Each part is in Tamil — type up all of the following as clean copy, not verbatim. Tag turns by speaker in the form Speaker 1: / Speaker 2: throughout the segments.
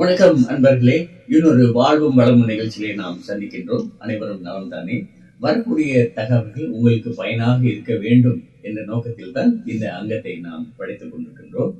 Speaker 1: வணக்கம் அன்பர்களே, இன்னொரு வாழ்வும் வளமும் நிகழ்ச்சியிலே நாம் சந்திக்கின்றோம். அனைவரும் நலம் தானே? வரக்கூடிய தகவல்கள் உங்களுக்கு பயனாக இருக்க வேண்டும் என்ற நோக்கத்தில் தான் இந்த அங்கத்தை நாம் படித்துக் கொண்டிருக்கின்றோம்.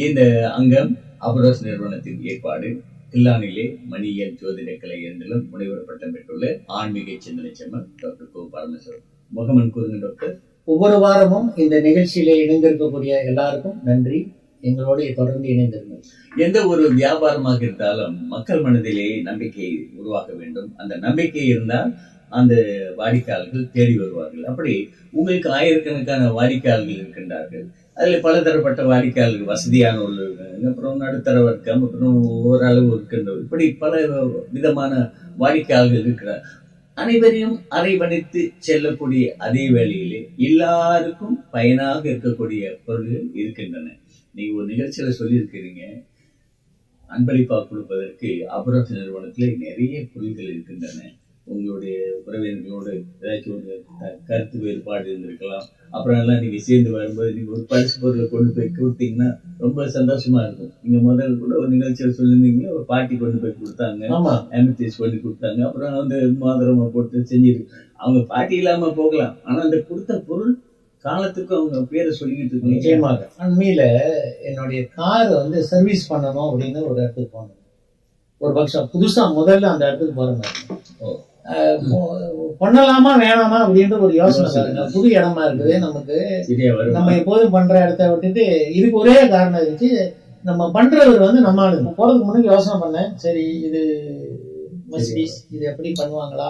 Speaker 1: இந்த அங்கம் அபரோஸ் நிறுவனத்தின் ஏற்பாடு. கில்லானிலே மணியியல் ஜோதிட கலை என்றிலும் முனைவர் பட்டம் பெற்றுள்ள ஆன்மீக சிந்தனை செம்மன் டாக்டர் கோ பரமேஸ்வரன். முகமன் கூறுங்க டாக்டர்.
Speaker 2: ஒவ்வொரு வாரமும் இந்த நிகழ்ச்சியிலே இணைந்திருக்கக்கூடிய எல்லாருக்கும் நன்றி. எங்களோடு தொடர்ந்து இணைந்திருங்கள்.
Speaker 1: எந்த ஒரு வியாபாரமாக இருந்தாலும் மக்கள் மனதிலே நம்பிக்கை உருவாக்க வேண்டும். அந்த நம்பிக்கை இருந்தால் அந்த வாடிக்கையாளர்கள் தேடி வருவார்கள். அப்படி உங்களுக்கு ஆயிரக்கணக்கான வாடிக்கையாளர்கள் இருக்கின்றார்கள். அதில் பலதரப்பட்ட வாடிக்கையாளர்கள், வசதியானவர்கள், அப்புறம் நடுத்தர வர்க்கம், அப்புறம் ஓரளவு இருக்கின்றவர், இப்படி பல விதமான வாடிக்கையாளர்கள் இருக்கிறார். அனைவரையும் அரவணைத்து செல்லக்கூடிய அதே வேளையிலே எல்லாருக்கும் பயனாக இருக்கக்கூடிய பொருள்கள் இருக்கின்றன. நீங்க ஒரு நிகழ்ச்சியில சொல்லியிருக்கிறீங்க, அன்பளிப்பா கொடுப்பதற்கு அபரோஸ் நிறுவனத்துல நிறைய பொருட்கள் இருக்கின்றன. உங்களுடைய உறவினர்களோடு ஏதாச்சும் ஒரு கருத்து வேறுபாடு இருந்திருக்கலாம். அப்புறம் எல்லாம் நீங்க சேர்ந்து வரும்போது நீங்க ஒரு பரிசு பொருளை கொண்டு போய் கொடுத்தீங்கன்னா ரொம்ப சந்தோஷமா இருக்கும். நீங்க முதல்ல கூட ஒரு நிகழ்ச்சியில சொல்லியிருந்தீங்க, ஒரு பாட்டி கொண்டு போய் கொடுத்தாங்க, அமிர்தேஷ் பண்ணி கொடுத்தாங்க. அப்புறம் வந்து மோதிரமா போட்டு செஞ்சிருக்கு. அவங்க பாட்டி இல்லாம போகலாம், ஆனா அந்த கொடுத்த பொருள் காலத்துக்கு அவங்க பேரை சொல்லிக்கிட்டு இருக்கு.
Speaker 2: நிச்சயமாக அண்மையில என்னுடைய கார் வந்து சர்வீஸ் பண்ணணும் அப்படின்னு ஒரு இடத்துக்கு போனேன். ஒரு வருஷம் புதுசா முதல்ல அந்த இடத்துக்கு போறேன். பண்ணலாமா வேணாமா அப்படின்ற ஒரு யோசனை பாருங்க. புது இடமா இருக்குது நமக்கு. நம்ம எப்போதும் பண்ற இடத்த விட்டுட்டு இதுக்கு ஒரே காரணம் இருந்துச்சு, நம்ம பண்றவர் வந்து நம்ம ஆளுங்க. போறதுக்கு முன்னாடி யோசனை பண்ணேன், சரி இது மெர்சிடிஸ், இது எப்படி பண்ணுவாங்களா,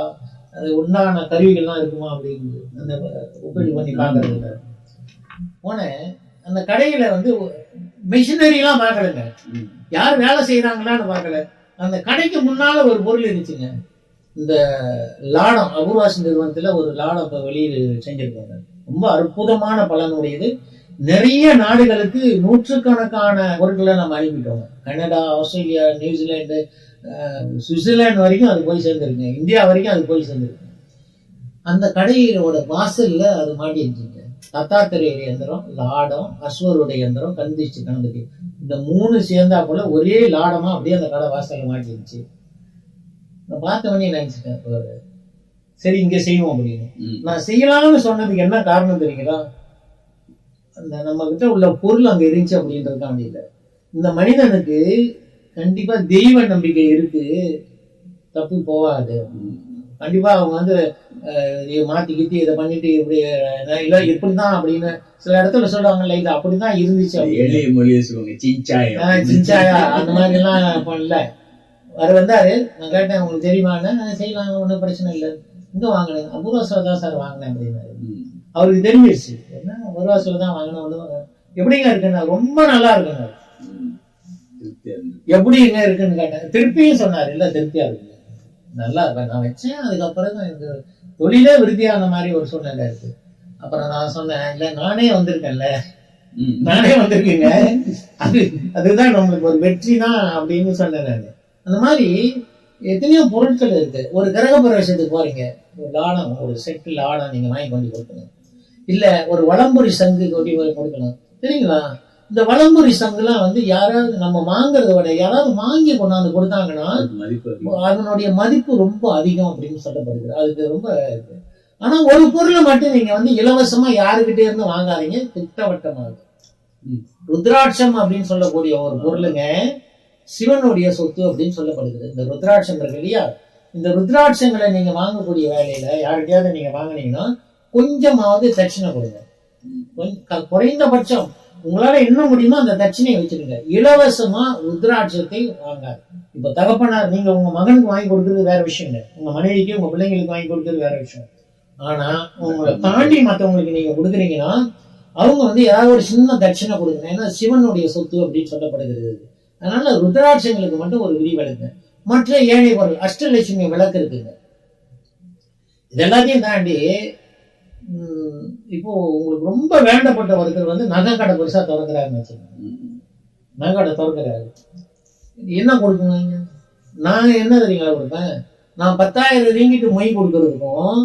Speaker 2: அது உண்டான கருவிகள்லாம் இருக்குமா அப்படின்னு அந்த ஒப்பீடு பண்ணி பார்க்கறது. போனேன், அந்த கடையில வந்து மிஷினரிலாம் பார்க்கலங்க, யார் வேலை செய்யறாங்களான்னு பார்க்கல. அந்த கடைக்கு முன்னால ஒரு பொருள் இருந்துச்சுங்க, இந்த லாடம். அபரோஸ் நிறுவனத்துல ஒரு லாடம் இப்ப வெளியே செஞ்சிருக்காங்க. ரொம்ப அற்புதமான பலனுடையது. நிறைய நாடுகளுக்கு நூற்றுக்கணக்கான பொருட்களை நம்ம அனுப்பிட்டோம். கனடா, ஆஸ்திரேலியா, நியூசிலாந்து, சுவிட்சர்லாந்து வரைக்கும் அது போய் சேர்ந்துருங்க. இந்தியா வரைக்கும் அது போய் சேர்ந்துருக்கு. அந்த கடையோட வாசல்ல அது மாட்டி இருந்துச்சுங்க. தத்தாத்திரையர் இயந்திரம், லாடம், அஸ்வருடைய இயந்திரம், கந்திச்சு கணக்கு, இந்த மூணு சேர்ந்தா போல ஒரே லாடமா அப்படியே அந்த கடை வாசல்ல மாட்டி இருந்துச்சு. நான் பார்த்தவனே நினைச்சிட்டேன், சரி இங்க செய்வோம் அப்படின்னு. நான் செய்யலாம்னு சொன்னதுக்கு என்ன காரணம் தெரியுங்களா? அந்த நம்ம கிட்ட உள்ள பொருள் அங்க இருந்துச்சு அப்படின்றதுக்காண்டி இல்லை. இந்த மனிதனுக்கு கண்டிப்பா தெய்வ நம்பிக்கை இருக்கு, தப்பி போகாது. கண்டிப்பா அவங்க வந்து மாத்திக்கிட்டு இதை பண்ணிட்டு இப்படி இல்ல இப்படிதான் அப்படின்னு சில இடத்துல சொல்றாங்கல்ல, இது அப்படிதான் இருந்துச்சு. சிஞ்சாயா அந்த மாதிரி எல்லாம் பண்ணல. அவர் வந்தாரு, நான் கேட்டேன் உங்களுக்கு தெரியுமான்னு. செய்யலாம், ஒன்றும் பிரச்சனை இல்லை, இங்க வாங்கினேன், அபரோஸ்ல தான் சார் வாங்கினேன் அப்படின்னாரு. அவருக்கு தெரிஞ்சிருச்சு, என்ன அபரோஸ்ல தான் வாங்கினேன். ஒண்ணு எப்படிங்க இருக்குன்னா, ரொம்ப நல்லா இருக்குங்க. எப்படி எங்க இருக்குன்னு கேட்டேன். திருப்பியும் சொன்னாரு, இல்ல திருப்தியா இருக்கு, நல்லா இருப்பேன். நான் வச்சேன், அதுக்கப்புறம் தான் எனக்கு தொழிலே விருத்தியான மாதிரி ஒரு சூழ்நிலை இருக்கு. அப்புறம் நான் சொன்னேன், இல்ல நானே வந்திருக்கேன்ல, நானே வந்திருக்கேங்க, அதுதான் நம்மளுக்கு ஒரு வெற்றி தான் அப்படின்னு சொன்னேன் நான். அந்த மாதிரி எத்தனையோ பொருட்கள் இருக்கு. ஒரு கிரக பிரவேசத்துக்கு போறீங்க, ஒரு லாடம், ஒரு செட்டு லாடம் நீங்க வாங்கி கொண்டு கொடுக்கணும். இல்ல ஒரு வலம்புரி சங்கு கொண்டு கொடுக்கணும். தெரியுங்களா? இந்த வலம்புரி சங்குலாம் வந்து யாராவது நம்ம வாங்குறத விட யாராவது வாங்கி கொண்டாந்து கொடுத்தாங்கன்னா அதனுடைய மதிப்பு ரொம்ப அதிகம் அப்படின்னு சொல்லப்படுகிறது. அதுக்கு ரொம்ப இருக்கு. ஆனா ஒரு பொருளை மட்டும் நீங்க வந்து இலவசமா யாருக்கிட்டே இருந்து வாங்காதீங்க, திட்டவட்டமாக. ருத்ராட்சம் அப்படின்னு சொல்லக்கூடிய ஒரு பொருளுங்க சிவனுடைய சொத்து அப்படின்னு சொல்லப்படுகிறது. இந்த ருத்ராட்சம் இருக்கு இல்லையா, இந்த ருத்ராட்சங்களை நீங்க வாங்கக்கூடிய வேலையில யார்கிட்டயாவது நீங்க வாங்கினீங்கன்னா கொஞ்சமாவது தட்சிணை கொடுங்க. குறைந்தபட்சம் உங்களால என்ன முடியுமோ அந்த தட்சிணையை வச்சிருங்க. இலவசமா ருத்ராட்சத்தை வாங்காது. இப்ப தகப்பனார் நீங்க உங்க மகனுக்கு வாங்கி கொடுக்கறது வேற விஷயம் இல்லை, உங்க மனைவிக்கு உங்க பிள்ளைங்களுக்கு வாங்கி கொடுக்கறது வேற விஷயம். ஆனா உங்களை தாண்டி மற்றவங்களுக்கு நீங்க கொடுக்குறீங்கன்னா அவங்க வந்து ஏதாவது ஒரு சின்ன தட்சிணை கொடுங்க. ஏன்னா சிவனுடைய சொத்து அப்படின்னு சொல்லப்படுகிறது. அதனால ருத்ராட்சங்களுக்கு மட்டும் ஒரு விரிவெடுங்க. மற்ற ஏழை பொருள், அஷ்டலட்சுமி விளக்கு இருக்குங்க. இது எல்லாத்தையும் தாண்டி இப்போ உங்களுக்கு ரொம்ப வேண்டப்பட்ட ஒருத்தர் வந்து நகை கடை பெருசா திறக்கிறாருன்னு வச்சுக்கோங்க. நகை கடை திறக்கிறாரு, என்ன கொடுக்கணும்? நான் என்ன தெரியுங்களா கொடுப்பேன்? நான் 10,000 ரிங்கிட்டு மொய் கொடுக்கறதுக்கும்,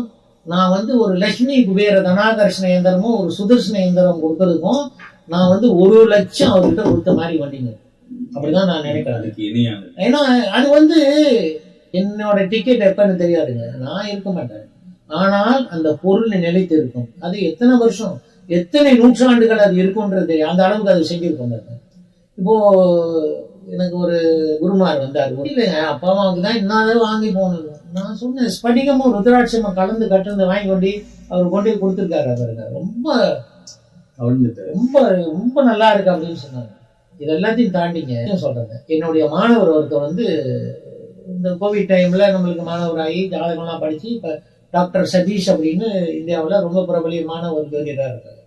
Speaker 2: நான் வந்து ஒரு லட்சுமி குபேர தனாகர்ஷண இயந்திரமும் ஒரு சுதர்ஷன இயந்திரம் கொடுக்கறதுக்கும் நான் வந்து 1 லட்சம் அவர்கிட்ட கொடுத்த மாதிரி வண்டிங்க. அப்படிதான் நான் நினைக்கிறேன்.
Speaker 1: அதுக்கு இணையானது.
Speaker 2: ஏன்னா அது வந்து என்னோட டிக்கெட் எப்பன்னு தெரியாதுங்க, நான் இருக்க மாட்டேன். ஆனால் அந்த பொருள் நிலைத்து இருக்கும். அது எத்தனை வருஷம், எத்தனை நூற்றாண்டுகள் அது இருக்கும்ன்றது தெரியும். அந்த அளவுக்கு அது செஞ்சிருக்கோம். இப்போ எனக்கு ஒரு குருமார் வந்தார். இல்லைங்க, அப்பா அம்மாவுக்கு தான் இன்னும் வாங்கி போகணும். நான் சொன்னேன், ஸ்படிகமும் ருத்ராட்சமும் கலந்து கட்டுறது வாங்கி கொண்டு அவர் கொண்டு போய் கொடுத்துருக்காரு. அவருங்க ரொம்ப ரொம்ப ரொம்ப நல்லா இருக்கு அப்படின்னு சொன்னாங்க. இது எல்லாத்தையும் தாண்டிங்க சொல்றேன், என்னுடைய மாணவர் ஒருத்தர் வந்து இந்த கோவிட் டைம்ல நம்மளுக்கு மாணவராகி ஜாதகம்லாம் படிச்சு இப்ப டாக்டர் சதீஷ் அப்படின்னு இந்தியாவில் ரொம்ப பிரபலியமான ஒரு ஜோதிடராக இருக்காரு.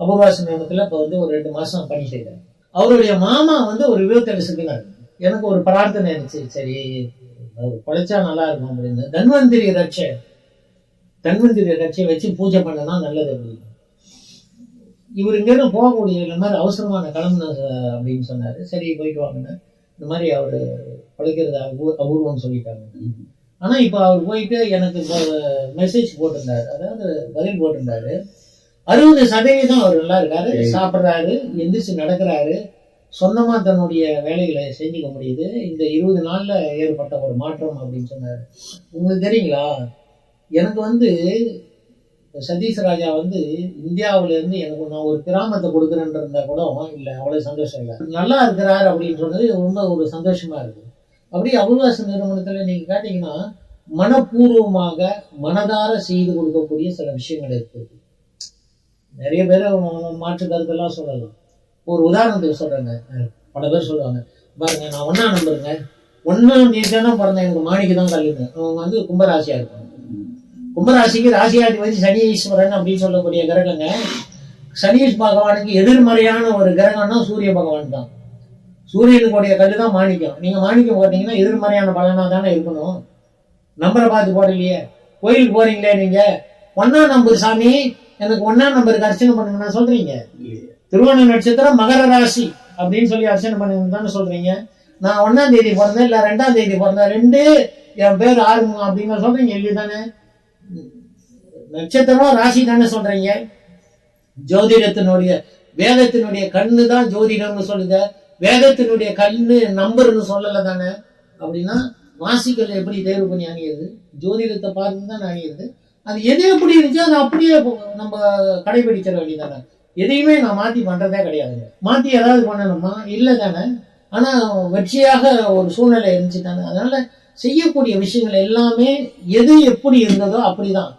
Speaker 2: அபூர்வாசி நிறுவனத்தில் இப்போ வந்து ஒரு 2 மாசம் பணி செய்தார். அவருடைய மாமா வந்து ஒரு 27 செகண்ட். எனக்கு ஒரு பிரார்த்தனை இருந்துச்சு, சரி அவர் படைச்சா நல்லா இருக்கும் அப்படின்னு. தன்வந்திரி ரட்சை வச்சு பூஜை பண்ணனா நல்லது அப்படின்னு. இவர் இங்கேருந்து போகக்கூடிய இந்த மாதிரி அவசரமான கிளம்புன அப்படின்னு சொன்னாரு. சரி போயிட்டு வாங்கின, இந்த மாதிரி அவர் படைக்கிறது அபூர்வம்னு சொல்லிட்டாங்க. ஆனா இப்ப அவர் போயிட்டு எனக்கு மெசேஜ் போட்டிருந்தாரு, அதாவது பதில் போட்டிருந்தாரு. 60% அவர் நல்லா இருக்காரு, சாப்பிட்றாரு, எந்திரிச்சு நடக்கிறாரு, சொந்தமா தன்னுடைய வேலைகளை செஞ்சுக்க முடியுது. இந்த 20 நாள்ல ஏற்பட்ட ஒரு மாற்றம் அப்படின்னு சொன்னாரு. உங்களுக்கு தெரியுங்களா, எனக்கு வந்து சதீஷ் ராஜா வந்து இந்தியாவில இருந்து எனக்கு நான் ஒரு கிராமத்தை கொடுக்குறேன்றதா கூட இல்லை, அவ்வளவு சந்தோஷம் இல்லை. நல்லா இருக்கிறாரு அப்படின்றது ரொம்ப ஒரு சந்தோஷமா இருக்கு. அப்படி அபூர்வாசி நிறுவனத்துல நீங்க கேட்டீங்கன்னா மனப்பூர்வமாக மனதார செய்து கொடுக்கக்கூடிய சில விஷயங்கள் இருக்கு. நிறைய பேர் மாற்று கருத்தெல்லாம் சொல்லலாம். ஒரு உதாரணத்துக்கு சொல்றேங்க, பல பேர் சொல்லுவாங்க, பாருங்க நான் 1ஆம் நம்பருங்க, 1ஆம் தேதி தானே பிறந்தேன், எனக்கு மாணிக்கு தான் கல்லுங்க. அவங்க வந்து கும்பராசியா இருப்பாங்க. கும்பராசிக்கு ராசியாதிபதி சனீஸ்வரன் அப்படின்னு சொல்லக்கூடிய கிரகங்க. சனீஷ் பகவானுக்கு எதிர்மறையான ஒரு கிரகம்னா சூரிய பகவான் தான். சூரியனுடைய கல்லு தான் மாணிக்கம். நீங்க மாணிக்கம் போட்டீங்கன்னா எதிர்மறையான பலனா தானே இருக்கணும். நம்பரை பார்த்து போடலையே. கோயிலுக்கு போறீங்களே நீங்க, 1ஆம் நம்பர் சாமி எனக்கு 1ஆம் நம்பருக்கு அர்ச்சனை பண்ணுங்கன்னு சொல்றீங்க. திருவோண நட்சத்திரம் மகர ராசி அப்படின்னு சொல்லி அர்ச்சனை பண்ணுங்கன்னு தானே சொல்றீங்க. நான் 1ஆம் தேதி பிறந்தேன் இல்ல 2ஆம் தேதி பிறந்தேன், 2 என் பேர் ஆறுங்க அப்படின்னு சொல்றீங்க இல்லையே தானே. நட்சத்திரம் ராசி தானே சொல்றீங்க. ஜோதிடத்தினுடைய வேதத்தினுடைய கண்ணு தான் ஜோதிடம்னு சொல்லுங்க, வேதத்தினுடைய கண்ணு நம்பர்னு சொல்லல தானே. அப்படின்னா ராசிகள் எப்படி தேர்வு பண்ணி அணியிறது, ஜோதிடத்தை பார்த்து தான் அணியிறது. அது எது எப்படி இருந்துச்சு அதை அப்படியே நம்ம கடைபிடிச்சிட வேண்டியதானே. எதையுமே நான் மாத்தி பண்றதே கிடையாதுங்க. மாத்தி ஏதாவது பண்ணணுமா, இல்லை தானே. ஆனா வெற்றியாக ஒரு சூழ்நிலை இருந்துச்சு தானே. அதனால செய்யக்கூடிய விஷயங்கள் எல்லாமே எது எப்படி இருந்ததோ அப்படிதான்.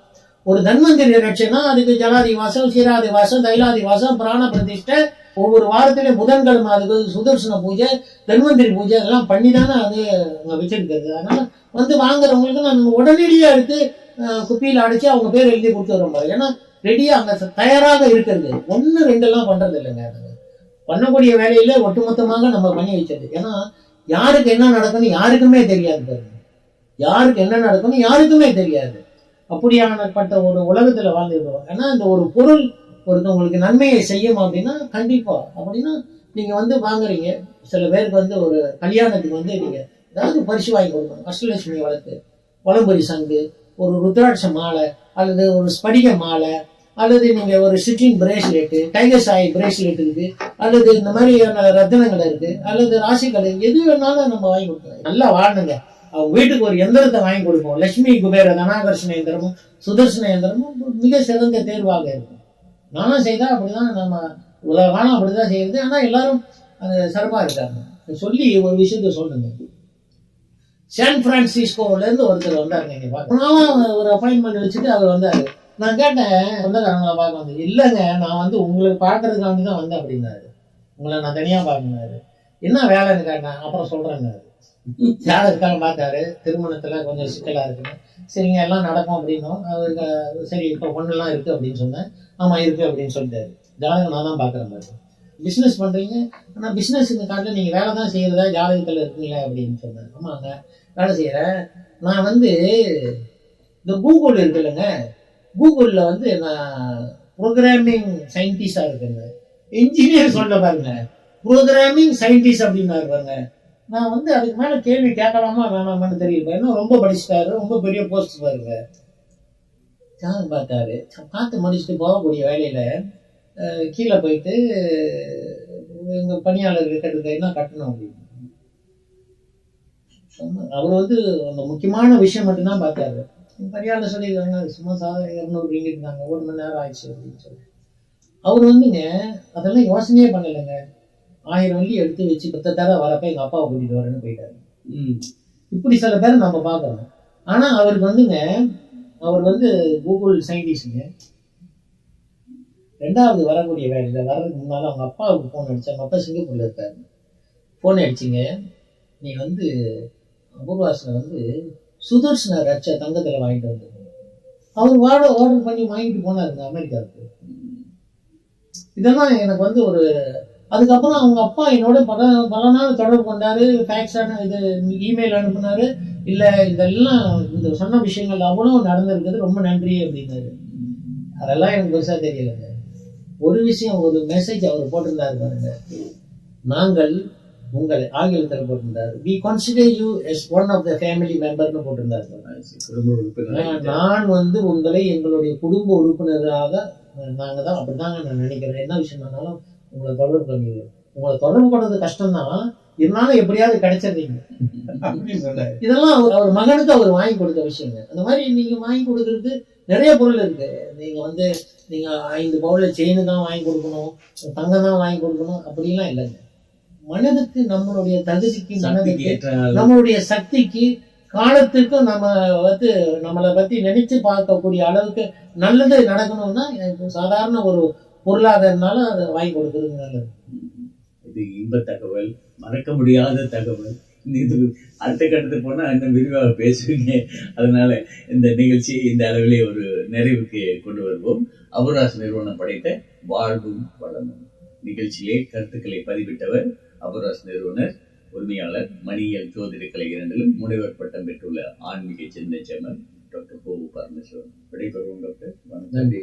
Speaker 2: ஒரு தன்வந்திரி ரட்சைனா அதுக்கு ஜலாதிவாசம், சீராதிவாசம், தைலாதிவாசம், பிராண பிரதிஷ்டை, ஒவ்வொரு வாரத்திலையும் புதன்கிழமை அதுக்கு சுதர்சன பூஜை, தன்வந்திரி பூஜை எல்லாம் பண்ணி தானே அது வச்சிருக்கிறது. அதனால வந்து வாங்குறவங்களுக்கு நான் உடனடியாக எடுத்து குப்பியில் அடைச்சு அவங்க பேர் எழுதி கொடுத்து வரோம். ஏன்னா ரெடியா அங்க தயாராக இருக்கிறது. 1, 2 எல்லாம் பண்றது இல்லைங்க. பண்ணக்கூடிய வேலையில ஒட்டுமொத்தமாக நம்ம பண்ணி வச்சது. ஏன்னா யாருக்கு என்ன நடக்குன்னு யாருக்குமே தெரியாது பாருங்க. யாருக்கு என்ன நடக்குன்னு யாருக்குமே தெரியாது. அப்படியானப்பட்ட ஒரு உலகத்துல வாழ்ந்துடுவோம். ஏன்னா இந்த ஒரு பொருள் ஒருத்தவங்களுக்கு நன்மையை செய்யும் அப்படின்னா கண்டிப்பா. அப்படின்னா நீங்க வந்து வாங்குறீங்க. சில பேருக்கு வந்து ஒரு கல்யாணத்துக்கு வந்து நீங்க ஏதாவது பரிசு வாங்கி கொடுக்கணும். அஷ்டலட்சுமி வழக்கு, வலம்புரி சங்கு, ஒரு ருத்ராட்ச மாலை அல்லது ஒரு ஸ்படிக மாலை, அல்லது நீங்க ஒரு சிட்டின் பிரேஸ்லெட்டு, டைகர் சாய் பிரேஸ்லெட் இருக்கு, அல்லது இந்த மாதிரியான ரத்தினங்கள் இருக்கு, அல்லது ராசிகள், எது வேணாலும் நம்ம வாங்கி கொடுக்கலாம். நல்லா வாழணுங்க. அவங்க வீட்டுக்கு ஒரு எந்திரத்தை வாங்கி கொடுப்போம். லட்சுமி குபேர தனாகர்ஷண எந்திரமும் சுதர்சன எந்திரமும் மிக சிறந்த தேர்வாக இருக்கும். நானும் செய்தா அப்படிதான், நம்ம உலக காலம் அப்படிதான் செய்யறது. ஆனா எல்லாரும் அது சிறப்பா இருக்காங்க. சொல்லி ஒரு விஷயத்த சொல்லுங்க. சான் பிரான்சிஸ்கோல இருந்து ஒருத்தர் வந்தாருங்க. இங்க பார்க்க ஒரு அப்பாயின்மெண்ட் வச்சுட்டு அவர் வந்தாரு. நான் கேட்டேன், சொந்தக்காரங்களை பார்க்க வந்து, இல்லைங்க நான் வந்து உங்களுக்கு பார்க்கறதுக்காண்டி தான் வந்தேன் அப்படின்னாரு. உங்களை நான் தனியா பார்க்கணுன்னாரு. என்ன வேலைன்னு கேட்டேன். அப்புறம் சொல்றேன்னாரு. ஜாதகத்தாலும் பார்த்தாரு. திருமணத்துல கொஞ்சம் சிக்கலா இருக்குன்னு. சரிங்க எல்லாம் நடக்கும் அப்படின்னும். அவருக்கு சரி இப்போ பொண்ணெல்லாம் இருக்கு அப்படின்னு சொன்னேன். ஆமா இருக்கு அப்படின்னு சொல்லிட்டாரு. ஜாதகம் நான் தான் பார்க்குற மாதிரி. பிஸ்னஸ் பண்றீங்க, ஆனால் பிஸ்னஸுக்கு காட்டில் நீங்க வேலை தான் செய்யறதா ஜாதகத்தில் இருக்குல்ல அப்படின்னு சொன்னேன். ஆமாங்க வேலை செய்யறேன். நான் வந்து இந்த கூகுள் இருக்கு இல்லைங்க, கூகுளில் வந்து நான் ப்ரோக்ராமிங் சயின்டிஸ்டா இருக்குங்க. இன்ஜினியர் சொல்ல பாருங்க, ப்ரோக்ராமிங் சயின்டிஸ்ட் அப்படின்னாரு பாருங்க. நான் வந்து அதுக்கு மேல கேள்வி கேட்கலாமா வேணாமான்னு தெரியல. ஏன்னா ரொம்ப படிச்சுட்டாரு, ரொம்ப பெரிய போஸ்ட் பாருங்க. ஜாதகம் பார்த்தாரு. பார்த்து முடிச்சுட்டு போகக்கூடிய வேலையில கீழே போயிட்டு எங்க பணியாளர் கிட்ட என்ன கட்டணும் அப்படின்னு அவர் வந்து அந்த முக்கியமான விஷயம் மட்டும்தான் பார்த்தாரு. பணியாளர் சொல்லியிருக்காங்க, அது சும்மா 200 ரிங்கிட் தாங்க, 1 மணி நேரம் ஆயிடுச்சு அப்படின்னு சொல்லி. அவர் வந்துங்க அதெல்லாம் யோசனையே பண்ணலைங்க. 1000 வெள்ளி எடுத்து வச்சு 10 தடவை வரப்ப எங்கள் அப்பாவை கூட்டிகிட்டு வரேன்னு போயிட்டாரு. இப்படி சில பேர் நம்ம பார்க்குறோம். ஆனால் அவருக்கு வந்துங்க, அவர் வந்து கூகுள் சயின்டிஸ்டுங்க. 2வது வரக்கூடிய வேலையில் வர்றதுக்கு முன்னால் அவங்க அப்பாவுக்கு ஃபோன் அடிச்சு, அவங்க அப்பா சிங்கப்பூரில் இருக்காரு. ஃபோன் அடிச்சிங்க, நீ வந்து அபூர்வாஸில் வந்து சுதர்ஷன ரச்ச தங்கத்தில் வாங்கிட்டு வந்து அவர் ஆர்டர் பண்ணி வாங்கிட்டு போனாருங்க அமெரிக்காவுக்கு. இதெல்லாம் எனக்கு வந்து ஒரு அதுக்கப்புறம் அவங்க அப்பா என்னோட பல நாள் தொடர்பு கொண்டாரு, ஃபேக்ஸான இது இமெயில் அனுப்புனாரு. இல்லை இதெல்லாம் இந்த சொன்ன விஷயங்கள் அவ்வளோ நடந்திருக்குது, ரொம்ப நன்றி அப்படின்னாரு. அதெல்லாம் எனக்கு பெருசாக தெரியலைங்க. ஒரு விஷயம், ஒரு மெசேஜ் அவர் போட்டிருந்தாரு பாருங்க, நாங்கள் உங்களை ஆங்கிலத்தில் போட்டிருந்தாரு, we consider you as one of the family memberன்னு போட்டிருந்தாரு. நான் வந்து உங்களை எங்களுடைய குடும்ப உறுப்பினராக நாங்கள் தான் அப்படிதாங்க நான் நினைக்கிறேன். என்ன விஷயம்னாலும் உங்களை தொடர்பு பண்ணிடுவோம். உங்களை தொடர்பு கொண்டது கஷ்டம்தான், இருந்தாலும் எப்படியாவது கிடைச்சிடுறீங்க அப்படின்னு சொன்னாரு. இதெல்லாம் அவர் மகனுக்கு அவர் வாங்கி கொடுத்த விஷயங்க. அந்த மாதிரி நீங்க வாங்கி கொடுக்கறது நிறைய பொருள் இருக்கு. நீங்க வந்து நீங்க 5 பவுன்ல செயின் தான் வாங்கி கொடுக்கணும், தங்கம் தான் வாங்கி கொடுக்கணும் அப்படிலாம் இல்லைங்க. மனதுக்கு, நம்மளுடைய தகுதிக்கு, மனதுக்கு, நம்மளுடைய சக்திக்கு, காலத்துக்கும் நம்ம வந்து நம்மளை பத்தி நினைச்சு பார்க்கக்கூடிய அளவுக்கு நல்லது நடக்கணும்னா சாதாரண ஒரு பொருளாதாரனால அதை வாங்கி கொடுக்கறது நல்லது.
Speaker 1: இது இன்ப தகவல், மறக்க முடியாத தகவல். இது அடுத்த கட்டத்துக்கு போனா இன்னும் விரிவாக பேசுவீங்க. அதனால இந்த நிகழ்ச்சியை இந்த அளவிலே ஒரு நிறைவுக்கு கொண்டு வருவோம். அபூர்வாஸ் நிறுவனம் படைத்த வாழ்வும் வளமும் நிகழ்ச்சியிலே கருத்துக்களை பதிவிட்டவர் அபூர்வாஸ் நிறுவனர் உரிமையாளர், மணியியல் ஜோதிட கலை 2லும் முனைவர் பட்டம் பெற்றுள்ள ஆன்மீக சின்ன சேமன் டாக்டர் பரமேஸ்வரன். விடைபெறுவோம் டாக்டர். நன்றி.